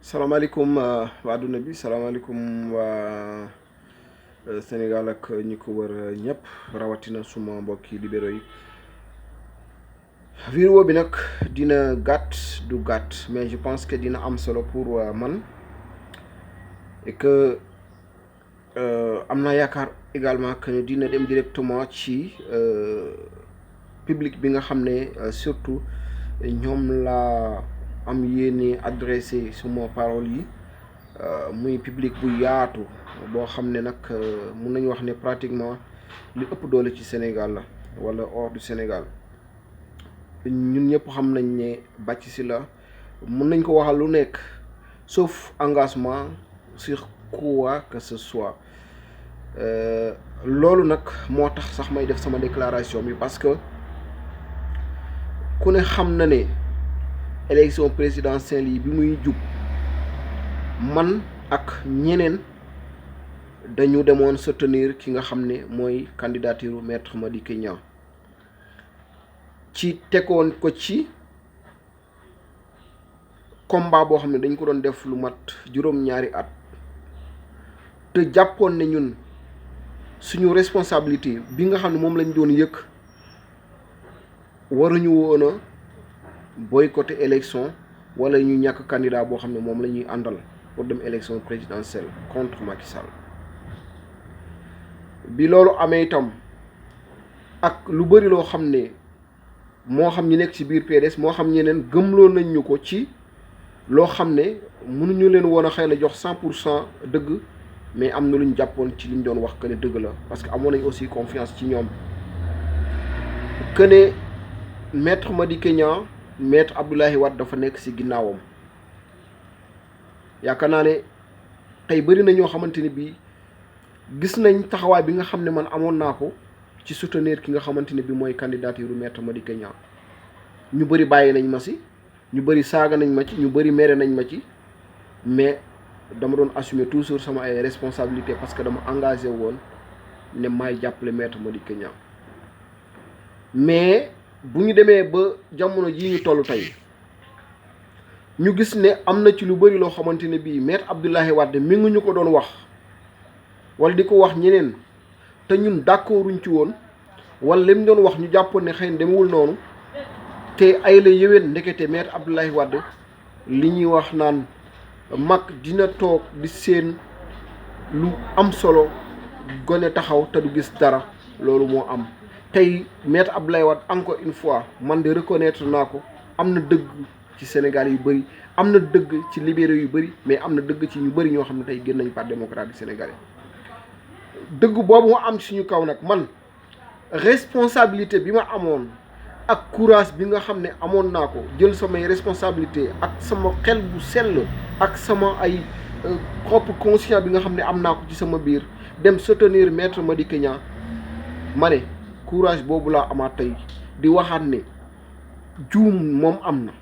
salaamaaleykum waa adduna bi salaamaaleykum waa Sénégal ak ñi ko wër ñëpp rawatina suma mbokki libéraux yi. vidéo bi nag dina gàtt du gàtt mais je pense que dina am solo pour man et que am naa yaakaar également que ne dina dem directement ci public bi nga xam ne surtout ñoom la am yéene adressé suma parole yi muy public bu yaatu boo xam ne nag mun nañu wax ne pratiquement li ëpp doole ci Sénégal la wala hors du Sénégal. ñun ñëpp xam nañ ne Bathie Sylla mun nañ ko waxal lu nekk sauf engagement sur quoi que ce soit loolu nag moo tax sax may def sama déclaration bi parce que ku ne xam na ne élection présidentielle yi bi muy jub man ak ñeneen dañu demoon soutenir ki nga xam ne mooy candidature maître Madické Niang ci tegoon ko ci combat boo xam ne dañ ko doon def lu mat juróom-ñaari at te jàppoon ne ñun suñu responsabilité bi nga xam ne moom lañ doon yëkk waruñu woon a boycotter élection wala ñu ñàkk candidat boo xam ne moom la ñuy àndal pour dem élection présidentielle contre Macky Sall bi loolu amee itam ak lu bëri loo xam ne moo xam ñi nekk ci biir PDS moo xam ñeneen gëmloo nañ ñu ko ci loo xam ne mënuñu leen woon a xëy na jox 100% dëgg mais am na lu ñu jàppoon ci li ñu doon wax que ne dëgg la parce que amoon nañ aussi confiance ci ñoom que ne maître Madické Niang maître Abdoulaye Wade dafa nekk ci ginnaawam yaakaar naa ne tey bëri na ñoo xamante ni bii gis nañ taxawaay bi nga xam ne man amoon naa ko ci soutenir ki nga xamante ne bi mooy candidature maître Madické Niang ñu bëri bàyyi nañ ma ci ñu bëri saaga nañ ma ci ñu bëri mere nañ ma ci mais dama doon assumer toujours sama ay responsabilité parce que dama engagé woon ne maay jàppale maître Madické Niang mais bu ñu demee ba jamono jii ñu toll tey ñu gis ne am na ci lu bëri loo xamante ne bii maître Abdoulaye Wade mi ngi ñu ko doon wax wala di ko wax ñeneen te ñun d'accorduñ ci woon wala li mu doon wax ñu jàppoon ne xëy na demewul noonu te ay la yéwén ndekete maître Abdoulaye Wade li ñuy wax naan mag dina toog di seen lu am solo gone taxaw te du gis dara loolu moo am tey maître Abdoulaye Wade encore une fois man de reconnaître naa ko am na dëgg ci Sénégal yu bëri am na dëgg ci libéraux yu bëri mais am na dëgg ci ñu bëri ñoo xam ne tey génn nañu parti démocratique sénégalais dëgg boobu moo am suñu kaw nag man responsabilité bi ma amoon ak courage bi nga xam ne amoon naa ko jël samay responsabilité ak sama xel bu sell ak sama ay propre conscient bi nga xam ne am naa ko ci sama biir dem soutenir maître Madické Niang ma ne courage boobu laa amaat tey di waxaat ne juum moom am na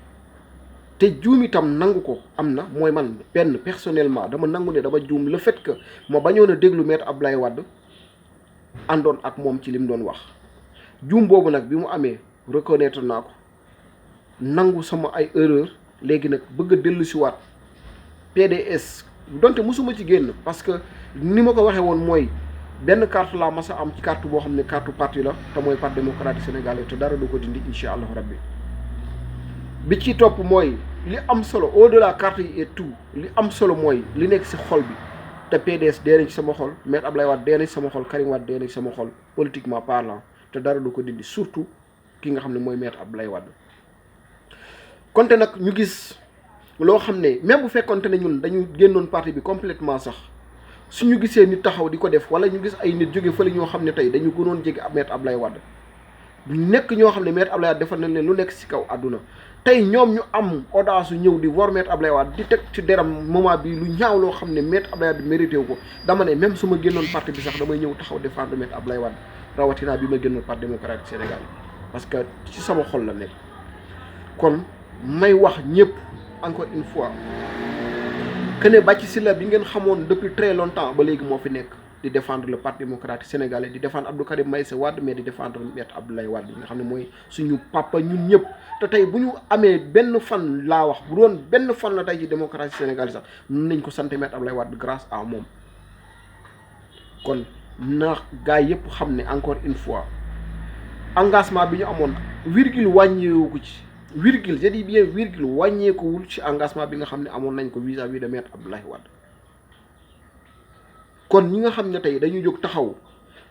te juum itam nangu ko am na mooy man benn personnellement dama nangu ne dama juum le fait que ma bañoon a déglu maître Abdoulaye Wade àndoon ak moom ci li mu doon wax juum boobu nag bi mu amee reconnaître naa ko nangu sama ay erreur léegi nag bëgg a dellu si waat PDS donte mosuma ci génn parce que ni ma ko waxee woon mooy benn carte laa mas a am ci carte boo xam ne carte parti la te mooy parti démocratique sénégalais te dara du ko dindi incha allahu rabbi bi ci topp mooy li am solo au delà carte yi et tout li am solo mooy li nekk ci xol bi te PDS dee na ci sama xol maître Abdoulaye Wade dee na ci sama xol Karim Wade dee na ci sama xol politiquement parlant te dara du ko dindi surtout ki nga xam ne mooy maître Abdoulaye Wade. konte nag ñu gis loo xam ne même bu fekkonte ne ñun dañu génnoon parti bi complètement sax suñu gisee nit taxaw di ko def wala ñu gis ay nit jóge fële ñoo xam ne tey dañu gënoon jege maître Abdoulaye Wade nekk ñoo xam ne maître Abdoulaye Wade defal nañ leen lu nekk ci kaw àdduna tey ñoom ñu am audace ñëw di war maître Abdoulaye Wade di teg ci deram moment bi lu ñaaw loo xam ne maître Abdoulaye Wade mérité wu ko dama ne même su ma génnoon parti bi sax damay ñëw taxaw défendre maître Abdoulaye Wade rawatina bi ma génnoon parti démocratique Sénégal parce que ci sama xol la nekk. kon may wax ñëpp encore une fois que ne Bathie Sylla bi ngeen xamoon depuis très longtemps ba léegi moo fi nekk di défendre le parti démocratique sénégalais di défendre Abdou Karim Meïssa Wade mais di défendre Maître Abdoulaye Wade nga xam ne mooy suñu papa ñun ñëpp te tey bu ñu amee benn fan laa wax bu doon benn fan la tey ci démocratie sénégalaise sax mën nañ ko sant Maître Abdoulaye Wade grâce à moom kon na gars yëpp xam ne encore une fois engagement bi ñu amoon virgule wàññeewu ko ci virgule je dis bien virgule wàññeekuwul ci engagement bi nga xam ne amoon nañ ko vis-à-vis de Maître Abdoulaye Wade kon ñi nga xam ne tey dañu jóg taxaw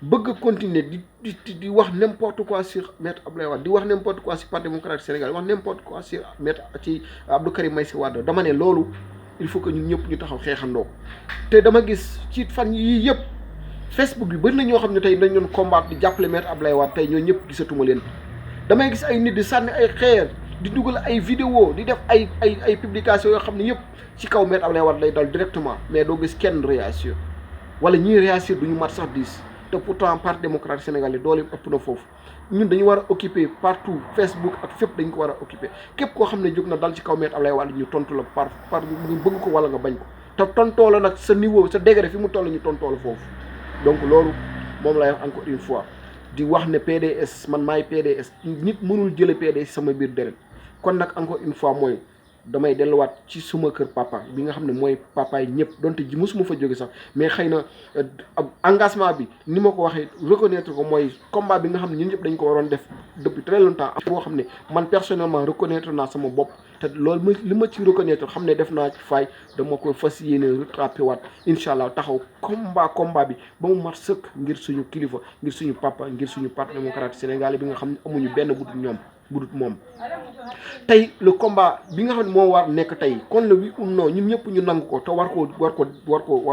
bëgg a continuer di wax n'importe quoi sur Maître Abdoulaye Wade di wax n'importe quoi sur parti démocratique sénégalais wax n'importe quoi sur ci Abdou Karim Meïssa Wade dama ne loolu il faut que ñun ñëpp ñu taxaw xeexandoo te dama gis ci fan yii yëpp Facebook bi bëri na ñoo xam ne tey dañ doon combattre di jàppale Maître Abdoulaye Wade tey ñoo ñëpp gisatuma leen damay gis ay nit di sànni ay xeer di dugal ay vidéo di def ay publication yoo xam ne yëpp ci kaw Maître Abdoulaye Wade lay dal directement mais doo gis kenn réagir wala ñiy réagir duñu mat sax 10 te pourtant parti démocratique sénégalais doole ëpp na foofu ñun dañu war a occuper partout Facebook ak fépp dañ ko war a occuper képp koo xam ne jóg na dal ci kaw Maître Abdoulaye Wade ñu tontu la par ñu bëgg ko wala nga bañ ko te tontoo la nag sa niveau sa degré fi mu toll ñu tontoo la foofu donc loolu moom lay wax encore une fois di wax ne PDS man maay PDS nit mënul jële PDS sama biir deret kon nag encore une fois mooy damay delluwaat ci suma kër papa bi nga xam ne mooy papa yi ñëpp donte ji mosuma fa jóge sax mais xëy na engagement bi ni ma ko waxee reconnaître ko mooy combat bi nga xam ne ñun ñëpp dañ ko waroon def depuis très longtemps boo xam ne man personnellement reconnaître naa sama bopp te loolu li ma ci reconnaître xam ne def naa ci faay dama ko fas yéene rattrapé waat incha allah taxaw combat bi ba mu mat sëkk ngir suñu kilifa ngir suñu papa ngir suñu parti démocratique sénégalais bi nga xam ne amuñu benn budut moom tey le combat bi nga xam ne moo war nekk tey kon le oui ou non ñun ñëpp ñu nangu ko te war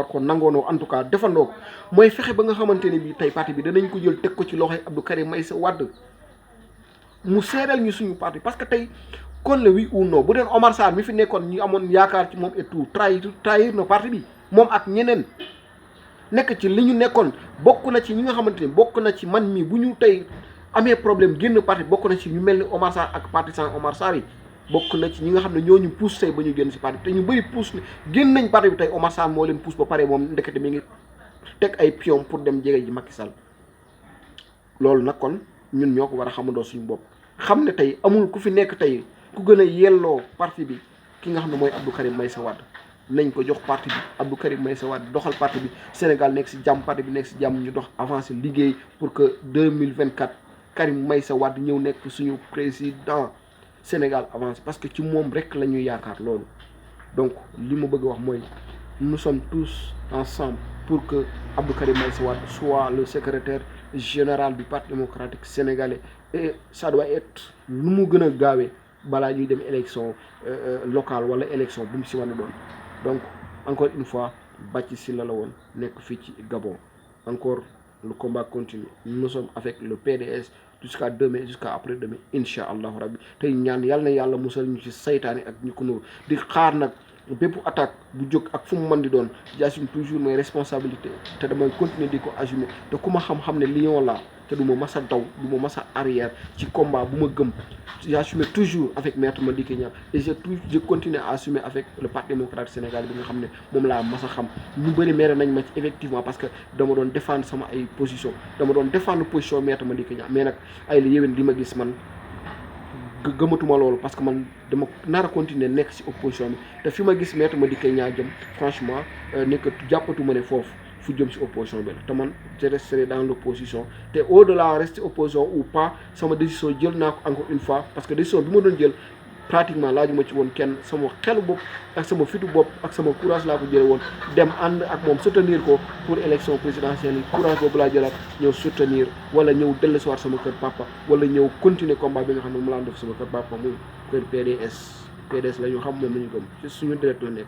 ko nangoonoo en tout cas defandoo mooy fexe ba nga xamante ne bii tey parti bi danañ ko jël teg ko ci loxoy Abdou Karim Meïssa Wade mu seedal ñu suñu parti parce que tey kon le oui ou non bu deen Omar Sarr mi fi nekkoon ñu amoon yaakaar ci moom et tout trahir na parti bi moom ak ñeneen nekk ci li ñu nekkoon bokk na ci ñi nga xamante ne bokk na ci man mi bu ñu tey amee problème génn parti bokk na ci ñu mel ni Omar Sarr ak partisan Omar Sarr yi bokk na ci ñi nga xam ne ñoo ñu pousse tey ba ñu génn si parti bi te ñu bëri pousse ne génn nañ parti bi tey Omar Sarr moo leen pousse ba pare moom ndekete mi ngi teg ay pion pour dem jege ji Macky Sall loolu nag kon ñun ñoo ko war a xamandoo suñu bopp xam ne tey amul ku fi nekk tey ku gën a yelloo parti bi ki nga xam ne mooy Abdou Karim Meïssa Wade nañ ko jox parti bi Abdou Karim Meïssa Wade doxal parti bi Sénégal nekk si jàmm parti bi nekk si jàmm ñu dox avancé liggéey pour que 2024 Karim Meïssa Wade ñëw nekk suñu président Sénégal avance parce que ci moom rek la ñuy yaakaar loolu donc li ma bëgg a wax mooy nous sommes tous ensemble pour que Abdou Karim Meïssa Wade soit le secrétaire général du parti démocratique sénégalais et ça doit être lu mu gën a gaawee balaa ñuy dem élection locale wala élection bu mu si wane doon donc encore une fois Bathie Sylla la woon nekk fii ci Gabon encore le combat continue nous sommes avec le PDS jusqu'à demain jusqu'à après demain incha allahu rabbi tey ñaan yàlla na yàlla musal ñu ci saytaane ak ñu ko nuru di xaar nag bépp attaque bu jóg ak fu mu mën di doon j'assume toujours mes responsabilités te damay continuer di ko assumer te ku ma xam-xam ne lion la te du ma mas a daw du ma mas a arrière ci combat bu ma gëm j'assume toujours avec Maître Madické Niang et je continue à assumer avec le parti démocratique sénégalais bi nga xam ne moom laa mas a xam ñu bëri mere nañ ma ci effectivement parce que dama doon défendre sama ay position dama doon défendre position Maître Madické Niang mais nag ay la yéwén li ma gis man gëmatuma loolu parce que man dama nar a continuer nekk ci opposition bi te fi ma gis Maître Madické Niang jëm franchement nekk jàppatuma ne foofu fu jëm ci opposition bi la te man je resterai dans l'opposition te au delà rester opposition ou pas sama décision jël naa ko encore une fois parce que décision bi ma doon jël pratiquement laajuma ci woon kenn sama xelu bopp ak sama fitu bopp ak sama courage laa ko jële woon dem ànd ak moom soutenir ko pour élection présidentielle yi courage boobu laa jëlaat ñëw soutenir wala ñëw dellusiwaat sama kër papa wala ñëw continuer combat bi nga xam ne mu laan def sama kër papa muy kër PDS la ñu xam moom la ñu gëm ci suñu direct la nekk